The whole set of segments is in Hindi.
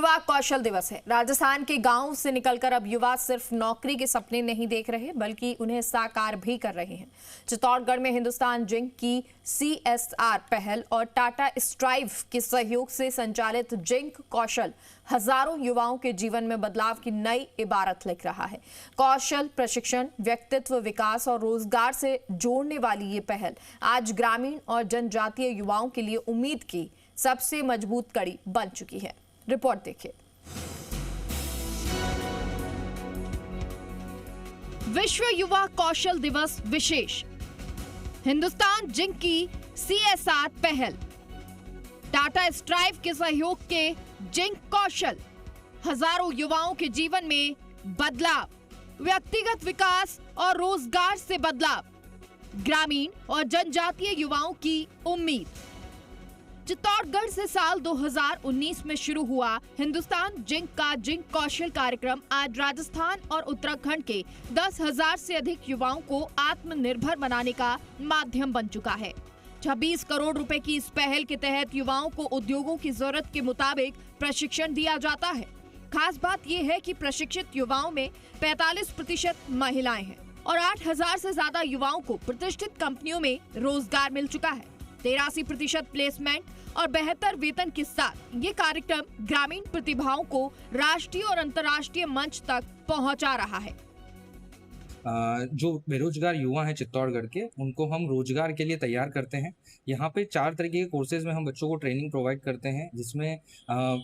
युवा कौशल दिवस है। राजस्थान के गांव से निकलकर अब युवा सिर्फ नौकरी के सपने नहीं देख रहे बल्कि उन्हें साकार भी कर रहे हैं। चित्तौड़गढ़ में हिंदुस्तान जिंक की CSR पहल और टाटा स्ट्राइव के सहयोग से संचालित जिंक कौशल हजारों युवाओं के जीवन में बदलाव की नई इबारत लिख रहा है। कौशल प्रशिक्षण, व्यक्तित्व विकास और रोजगार से जोड़ने वाली ये पहल आज ग्रामीण और जनजातीय युवाओं के लिए उम्मीद की सबसे मजबूत कड़ी बन चुकी है। रिपोर्ट देखिए। विश्व युवा कौशल दिवस विशेष। हिंदुस्तान जिंक की CSR पहल, टाटा स्ट्राइव के सहयोग के जिंक कौशल हजारों युवाओं के जीवन में बदलाव, व्यक्तिगत विकास और रोजगार से बदलाव, ग्रामीण और जनजातीय युवाओं की उम्मीद। चित्तौड़गढ़ से साल 2019 में शुरू हुआ हिंदुस्तान जिंक का जिंक कौशल कार्यक्रम आज राजस्थान और उत्तराखंड के 10,000 से अधिक युवाओं को आत्मनिर्भर बनाने का माध्यम बन चुका है। 26 करोड़ रुपए की इस पहल के तहत युवाओं को उद्योगों की जरूरत के मुताबिक प्रशिक्षण दिया जाता है। खास बात यह है कि प्रशिक्षित युवाओं में 45% महिलाएं हैं और 8,000 से ज्यादा युवाओं को प्रतिष्ठित कंपनियों में रोजगार मिल चुका है। 83% प्लेसमेंट और बेहतर वेतन के साथ ये कार्यक्रम ग्रामीण प्रतिभाओं को राष्ट्रीय और अंतर्राष्ट्रीय मंच तक पहुंचा रहा है। जो बेरोजगार युवा हैं चित्तौड़गढ़ के, उनको हम रोजगार के लिए तैयार करते हैं। यहाँ पे 4 तरीके के कोर्सेज में हम बच्चों को ट्रेनिंग प्रोवाइड करते हैं, जिसमें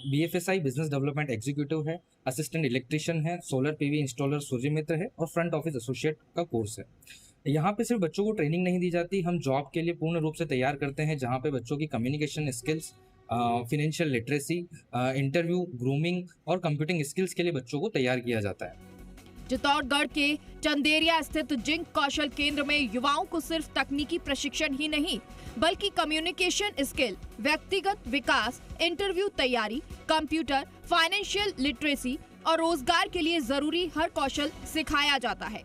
BFSI बिजनेस डेवलपमेंट एग्जीक्यूटिव है, असिस्टेंट इलेक्ट्रिशियन है, सोलर PV इंस्टॉलर सूर्य मित्र है और फ्रंट ऑफिस एसोसिएट का कोर्स है। यहाँ पे सिर्फ बच्चों को ट्रेनिंग नहीं दी जाती, हम जॉब के लिए पूर्ण रूप से तैयार करते हैं, जहाँ पे बच्चों की communication skills, financial literacy, interview, grooming और कंप्यूटिंग स्किल्स के लिए बच्चों को तैयार किया जाता है। चित्तौड़गढ़ के चंदेरिया स्थित जिंक कौशल केंद्र में युवाओं को सिर्फ तकनीकी प्रशिक्षण ही नहीं बल्कि कम्युनिकेशन स्किल, व्यक्तिगत विकास, इंटरव्यू तैयारी, कंप्यूटर, फाइनेंशियल लिटरेसी और रोजगार के लिए जरूरी हर कौशल सिखाया जाता है।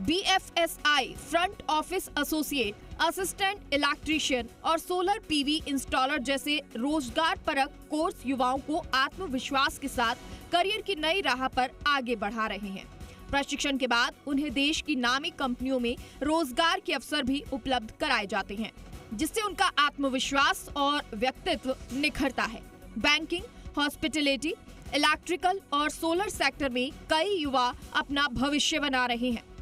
BFSI front office associate, assistant electrician और सोलर PV इंस्टॉलर जैसे रोजगार परक कोर्स युवाओं को आत्मविश्वास के साथ करियर की नई राह पर आगे बढ़ा रहे हैं। प्रशिक्षण के बाद उन्हें देश की नामी कंपनियों में रोजगार के अवसर भी उपलब्ध कराए जाते हैं, जिससे उनका आत्मविश्वास और व्यक्तित्व निखरता है। बैंकिंग, हॉस्पिटैलिटी, इलेक्ट्रिकल और सोलर सेक्टर में कई युवा अपना भविष्य बना रहे हैं।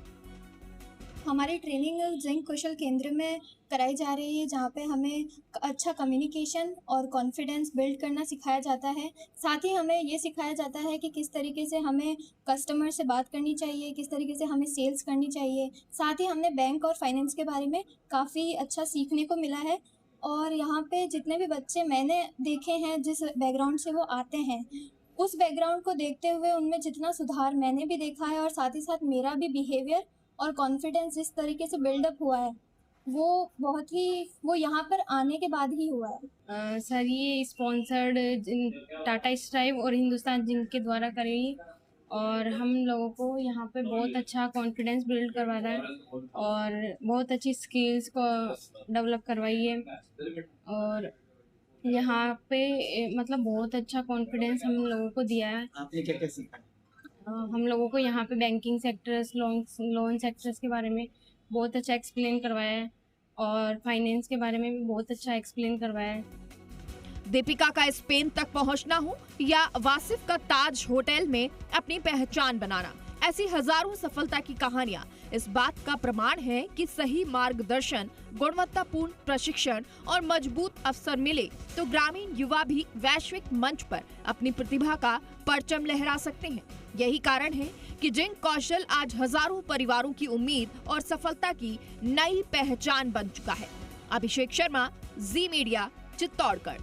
हमारी ट्रेनिंग जिंक कौशल केंद्र में कराई जा रही है, जहाँ पे हमें अच्छा कम्युनिकेशन और कॉन्फिडेंस बिल्ड करना सिखाया जाता है। साथ ही हमें ये सिखाया जाता है कि किस तरीके से हमें कस्टमर से बात करनी चाहिए, किस तरीके से हमें सेल्स करनी चाहिए। साथ ही हमने बैंक और फाइनेंस के बारे में काफ़ी अच्छा सीखने को मिला है। और यहाँ पे जितने भी बच्चे मैंने देखे हैं, जिस बैकग्राउंड से वो आते हैं, उस बैकग्राउंड को देखते हुए उनमें जितना सुधार मैंने भी देखा है और साथ ही साथ मेरा भी बिहेवियर और कॉन्फिडेंस जिस तरीके से बिल्डअप हुआ है, वो यहाँ पर आने के बाद ही हुआ है। सर, ये स्पॉन्सर्ड टाटा स्ट्राइव और हिंदुस्तान जिंक के द्वारा करी और हम लोगों को यहाँ पे बहुत अच्छा कॉन्फिडेंस बिल्ड करवा रहा है और बहुत अच्छी स्किल्स को डेवलप करवाई है। और यहाँ पे मतलब बहुत अच्छा कॉन्फिडेंस हम लोगों को दिया है। आपने क्या क्या सीखा? हम लोगों को यहाँ पे बैंकिंग सेक्टर्स, लोन सेक्टर्स के बारे में बहुत अच्छा एक्सप्लेन करवाया है और फाइनेंस के बारे में भी बहुत अच्छा एक्सप्लेन करवाया है। दीपिका का स्पेन तक पहुंचना हो या वासिफ का ताज होटल में अपनी पहचान बनाना, ऐसी हजारों सफलता की कहानियां इस बात का प्रमाण है कि सही मार्गदर्शन, गुणवत्तापूर्ण प्रशिक्षण और मजबूत अवसर मिले तो ग्रामीण युवा भी वैश्विक मंच पर अपनी प्रतिभा का परचम लहरा सकते हैं। यही कारण है कि जिंक कौशल आज हजारों परिवारों की उम्मीद और सफलता की नई पहचान बन चुका है। अभिषेक शर्मा, जी मीडिया, चित्तौड़गढ़।